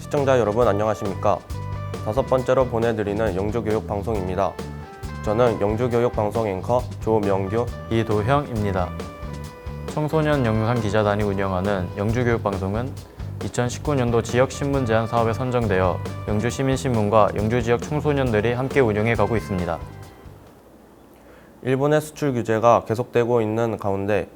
시청자 여러분 안녕하십니까? 다섯 번째로 보내드리는 영주교육방송입니다. 저는 영주교육방송 앵커 조명규, 이도형입니다. 청소년 영상 기자단이 운영하는 영주교육방송은 2019년도 지역신문 제안 사업에 선정되어 영주시민신문과 영주지역 청소년들이 함께 운영해 가고 있습니다. 일본의 수출 규제가 계속되고 있는 가운데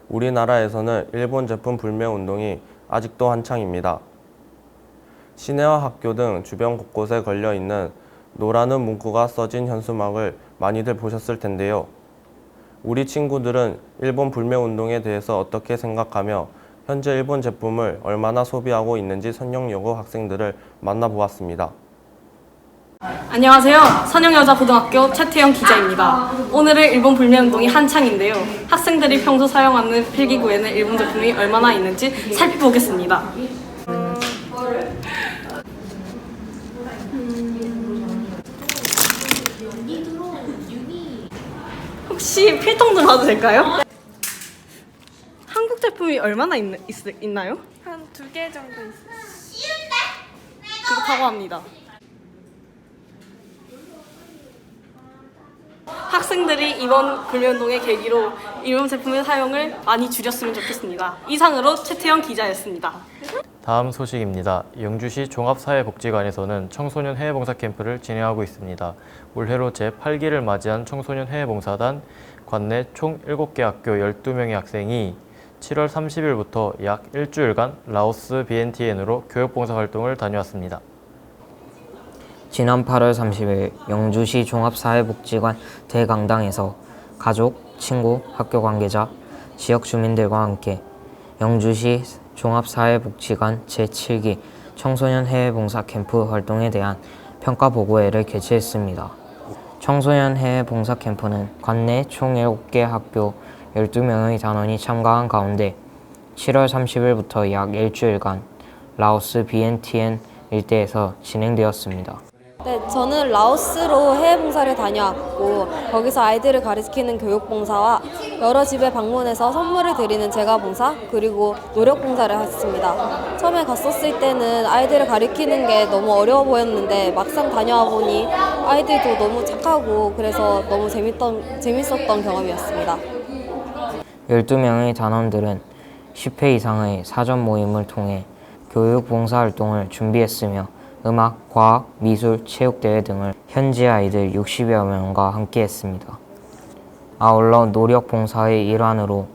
우리나라에서는 일본 제품 불매 운동이 아직도 한창입니다. 시내와 학교 등 주변 곳곳에 걸려 있는 노라는 문구가 써진 현수막을 많이들 보셨을 텐데요. 우리 친구들은 일본 불매 운동에 대해서 어떻게 생각하며 현재 일본 제품을 얼마나 소비하고 있는지 선영여고 학생들을 만나보았습니다. 안녕하세요. 선영여자고등학교 최태영 기자입니다. 오늘은 일본 불매운동이 한창인데요. 학생들이 평소 사용하는 필기구에는 일본 제품이 얼마나 있는지 살펴보겠습니다. 혹시 필통 좀 봐도 될까요? 한국 제품이 얼마나 있나요? 한 2개 정도 있어요. 그렇다고 합니다. 학생들이 이번 불매운동의 계기로 일본 제품의 사용을 많이 줄였으면 좋겠습니다. 이상으로 최태영 기자였습니다. 다음 소식입니다. 영주시 종합사회복지관에서는 청소년 해외봉사 캠프를 진행하고 있습니다. 올해로 제8기를 맞이한 청소년 해외봉사단 관내 총 7개 학교 12명의 학생이 7월 30일부터 약 일주일간 라오스 비엔티엔으로 교육봉사 활동을 다녀왔습니다. 지난 8월 30일 영주시 종합사회복지관 대강당에서 가족, 친구, 학교 관계자, 지역 주민들과 함께 영주시 종합사회복지관 제7기 청소년 해외봉사 캠프 활동에 대한 평가보고회를 개최했습니다. 청소년 해외봉사 캠프는 관내 총 7개 학교 12명의 단원이 참가한 가운데 7월 30일부터 약 일주일간 라오스 비엔티엔 일대에서 진행되었습니다. 네, 저는 라오스로 해외봉사를 다녀왔고 거기서 아이들을 가르치는 교육봉사와 여러 집에 방문해서 선물을 드리는 제과봉사 그리고 노력봉사를 했습니다. 처음에 갔었을 때는 아이들을 가르치는 게 너무 어려워 보였는데 막상 다녀와 보니 아이들도 너무 착하고 그래서 너무 재밌었던 경험이었습니다. 12명의 단원들은 10회 이상의 사전 모임을 통해 교육봉사활동을 준비했으며 음악, 과학, 미술, 체육대회 등을 현지 아이들 60여 명과 함께 했습니다. 아울러 노력봉사의 일환으로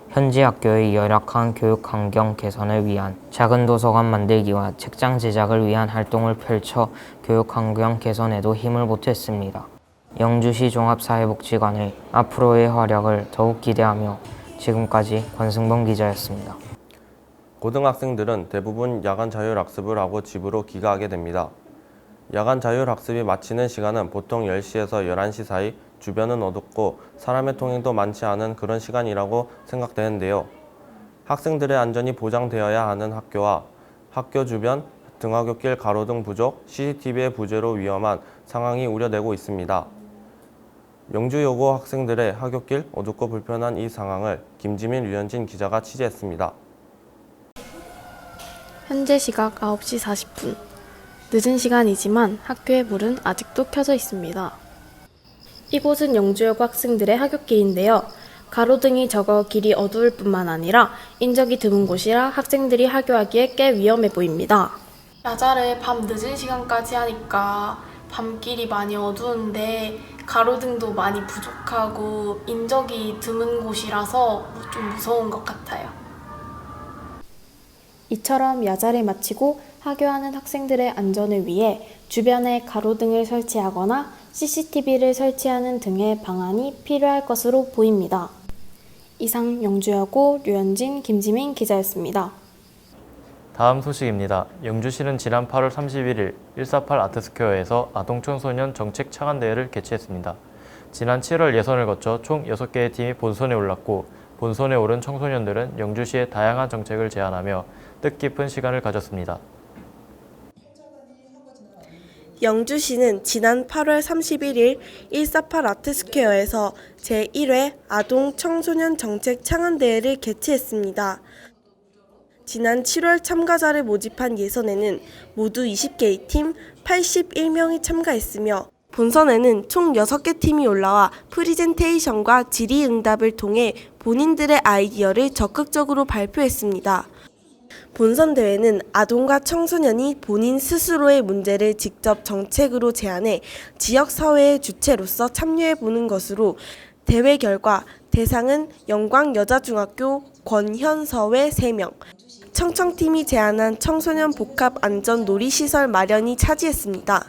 현지 학교의 열악한 교육환경 개선을 위한 작은 도서관 만들기와 책장 제작을 위한 활동을 펼쳐 교육환경 개선에도 힘을 보탰습니다. 영주시 종합사회복지관의 앞으로의 활약을 더욱 기대하며 지금까지 권승범 기자였습니다. 고등학생들은 대부분 야간 자율학습을 하고 집으로 귀가하게 됩니다. 야간 자율학습이 마치는 시간은 보통 10시에서 11시 사이, 주변은 어둡고 사람의 통행도 많지 않은 그런 시간이라고 생각되는데요. 학생들의 안전이 보장되어야 하는 학교와 학교 주변, 등하굣길 가로등 부족, CCTV의 부재로 위험한 상황이 우려되고 있습니다. 영주여고 학생들의 하굣길 어둡고 불편한 이 상황을 김지민, 류현진 기자가 취재했습니다. 현재 시각 9시 40분. 늦은 시간이지만 학교의 불은 아직도 켜져 있습니다. 이곳은 영주여고 학생들의 하굣길인데요. 가로등이 적어 길이 어두울 뿐만 아니라 인적이 드문 곳이라 학생들이 하교하기에 꽤 위험해 보입니다. 야자를 밤 늦은 시간까지 하니까 밤길이 많이 어두운데 가로등도 많이 부족하고 인적이 드문 곳이라서 좀 무서운 것 같아요. 이처럼 야자를 마치고 하교하는 학생들의 안전을 위해 주변에 가로등을 설치하거나 CCTV를 설치하는 등의 방안이 필요할 것으로 보입니다. 이상 영주여고 류현진, 김지민 기자였습니다. 다음 소식입니다. 영주시는 지난 8월 31일 148 아트스퀘어에서 아동청소년 정책 창안대회를 개최했습니다. 지난 7월 예선을 거쳐 총 6개의 팀이 본선에 올랐고 본선에 오른 청소년들은 영주시의 다양한 정책을 제안하며 뜻깊은 시간을 가졌습니다. 영주시는 지난 8월 31일 148 아트스퀘어에서 제1회 아동 청소년 정책 창안대회를 개최했습니다. 지난 7월 참가자를 모집한 예선에는 모두 20개의 팀 81명이 참가했으며 본선에는 총 6개 팀이 올라와 프리젠테이션과 질의응답을 통해 본인들의 아이디어를 적극적으로 발표했습니다. 본선 대회는 아동과 청소년이 본인 스스로의 문제를 직접 정책으로 제안해 지역사회의 주체로서 참여해보는 것으로 대회 결과 대상은 영광여자중학교 권현서외 3명, 청청팀이 제안한 청소년 복합 안전 놀이시설 마련이 차지했습니다.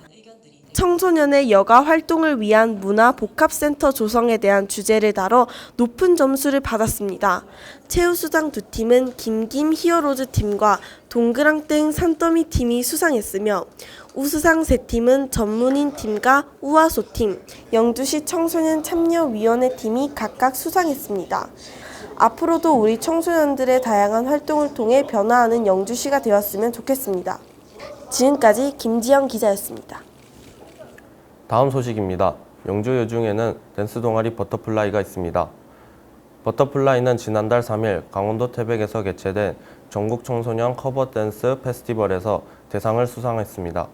청소년의 여가 활동을 위한 문화 복합센터 조성에 대한 주제를 다뤄 높은 점수를 받았습니다. 최우수상 2팀은 김김 히어로즈 팀과 동그랑땡 산더미 팀이 수상했으며 우수상 3팀은 전문인 팀과 우아소 팀, 영주시 청소년 참여위원회 팀이 각각 수상했습니다. 앞으로도 우리 청소년들의 다양한 활동을 통해 변화하는 영주시가 되었으면 좋겠습니다. 지금까지 김지영 기자였습니다. 다음 소식입니다. 영주 여중에는 댄스 동아리 버터플라이가 있습니다. 버터플라이는 지난달 3일 강원도 태백에서 개최된 전국 청소년 커버 댄스 페스티벌에서 대상을 수상했습니다.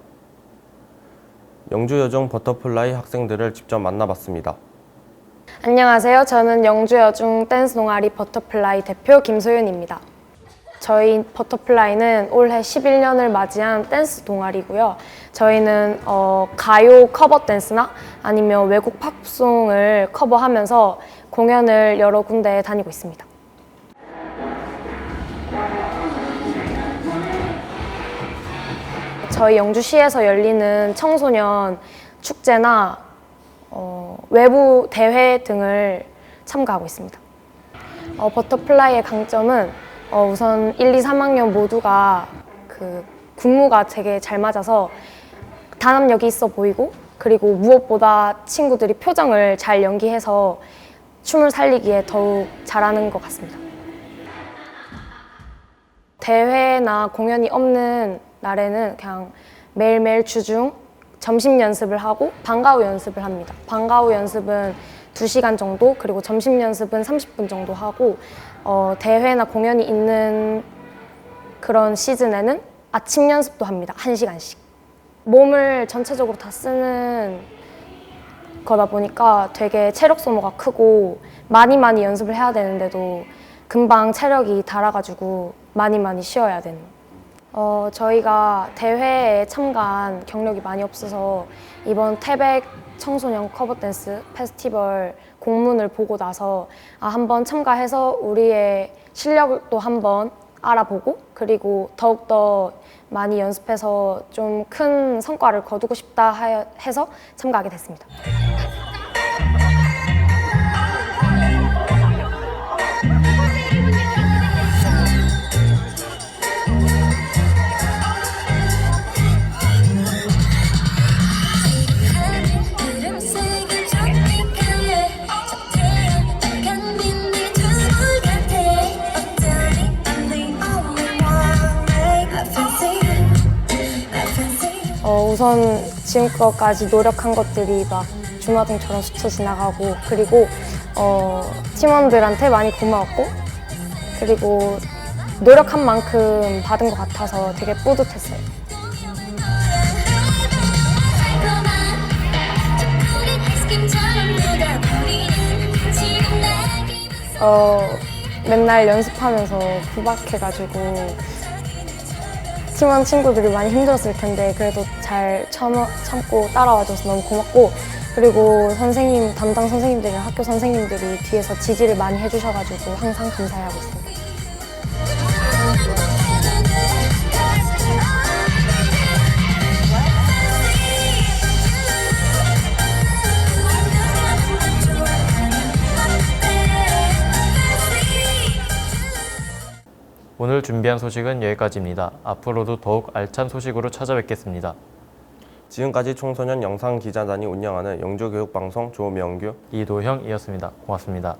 영주 여중 버터플라이 학생들을 직접 만나봤습니다. 안녕하세요. 저는 영주여중 댄스 동아리 버터플라이 대표 김소윤입니다. 저희 버터플라이는 올해 11년을 맞이한 댄스 동아리고요. 저희는 가요 커버 댄스나 아니면 외국 팝송을 커버하면서 공연을 여러 군데 다니고 있습니다. 저희 영주시에서 열리는 청소년 축제나 외부 대회 등을 참가하고 있습니다. 버터플라이의 강점은 우선 1, 2, 3학년 모두가 군무가 되게 잘 맞아서 단합력이 있어 보이고, 그리고 무엇보다 친구들이 표정을 잘 연기해서 춤을 살리기에 더욱 잘하는 것 같습니다. 대회나 공연이 없는 날에는 그냥 매일매일 주중 점심 연습을 하고 방과 후 연습을 합니다. 방과 후 연습은 2시간 정도, 그리고 점심 연습은 30분 정도 하고, 대회나 공연이 있는 그런 시즌에는 아침 연습도 합니다. 1시간씩. 몸을 전체적으로 다 쓰는 거다 보니까 되게 체력 소모가 크고 많이 연습을 해야 되는데도 금방 체력이 닳아가지고 많이 쉬어야 되는. 저희가 대회에 참가한 경력이 많이 없어서 이번 태백 청소년 커버 댄스 페스티벌 공문을 보고 나서 한번 참가해서 우리의 실력도 한번 알아보고, 그리고 더욱더 많이 연습해서 좀 큰 성과를 거두고 싶다 해서 참가하게 됐습니다. 우선 지금까지 노력한 것들이 막 주마등처럼 스쳐 지나가고, 그리고 팀원들한테 많이 고마웠고, 그리고 노력한 만큼 받은 것 같아서 되게 뿌듯했어요. 맨날 연습하면서 구박해가지고 팀원 친구들이 많이 힘들었을 텐데 그래도 잘 참고 따라와줘서 너무 고맙고, 그리고 선생님, 담당 선생님들이나 학교 선생님들이 뒤에서 지지를 많이 해주셔가지고 항상 감사해하고 있습니다. 오늘 준비한 소식은 여기까지입니다. 앞으로도 더욱 알찬 소식으로 찾아뵙겠습니다. 지금까지 청소년 영상기자단이 운영하는 영주교육방송 조명규, 이도형이었습니다. 고맙습니다.